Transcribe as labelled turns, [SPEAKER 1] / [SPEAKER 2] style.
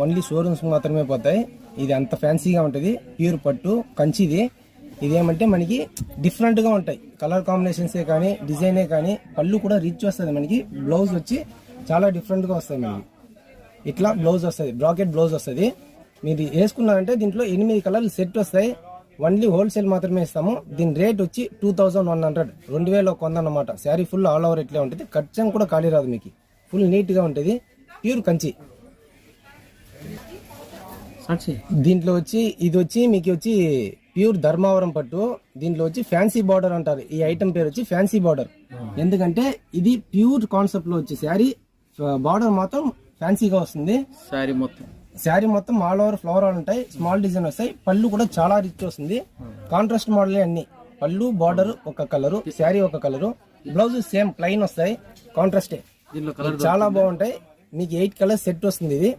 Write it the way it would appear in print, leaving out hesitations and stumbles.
[SPEAKER 1] Only showrooms మాత్రమే పోతాయి. ఇది అంత ఫ్యాన్సీగా ఉంటుంది. ప్యూర్ పట్టు కంచిది. ఇదేమంటే మనకి డిఫరెంట్ గా ఉంటాయి. కలర్ కాంబినేషన్సే కానీ డిజైనే కానీ పళ్ళు కూడా రిచ్ వస్తుంది. మనకి బ్లౌజ్ వచ్చి చాలా డిఫరెంట్ గా వస్తుంది. మనకి ఇట్లా బ్లౌజ్ వస్తుంది, బ్రాకెట్ బ్లౌజ్ వస్తుంది. మీరు వేసుకున్నారంటే దీంట్లో 8 కలర్లు సెట్ వస్తాయి. ఓన్లీ హోల్సేల్ మాత్రమే ఇస్తాము. దీని రేట్ వచ్చి 2100, 2100 అన్నమాట. శారీ ఫుల్ ఆల్ ఓవర్ ఇట్లే ఉంటుంది. ఖర్చం కూడా ఖాళీ రాదు. మీకు ఫుల్ నీట్ గా ఉంటుంది. ప్యూర్ కంచి. దీంట్లో వచ్చి ఇది వచ్చి మీకు వచ్చి ప్యూర్ ధర్మావరం పట్టు. దీంట్లో వచ్చి ఫ్యాన్సీ బార్డర్ అంటారు. ఈ ఐటమ్ పేరు వచ్చి ఫ్యాన్సీ బార్డర్. ఎందుకంటే ఇది ప్యూర్ కాన్సెప్ట్ లో వచ్చి శారీ బార్డర్ మాత్రం ఫ్యాన్సీగా వస్తుంది. శారీ మొత్తం ఆల్ ఓవర్ ఫ్లవర్ ఉంటాయి. స్మాల్ డిజైన్ వస్తాయి. పళ్ళు కూడా చాలా రిచ్ వస్తుంది. కాంట్రాస్ట్ మోడలే అన్ని. పళ్ళు బార్డర్ ఒక కలరు, శారీ ఒక కలరు, బ్లౌజ్ సేమ్ ప్లెయిన్ వస్తాయి. కాంట్రాస్టే చాలా బాగుంటాయి. మీకు 8 కలర్స్ సెట్ వస్తుంది ఇది.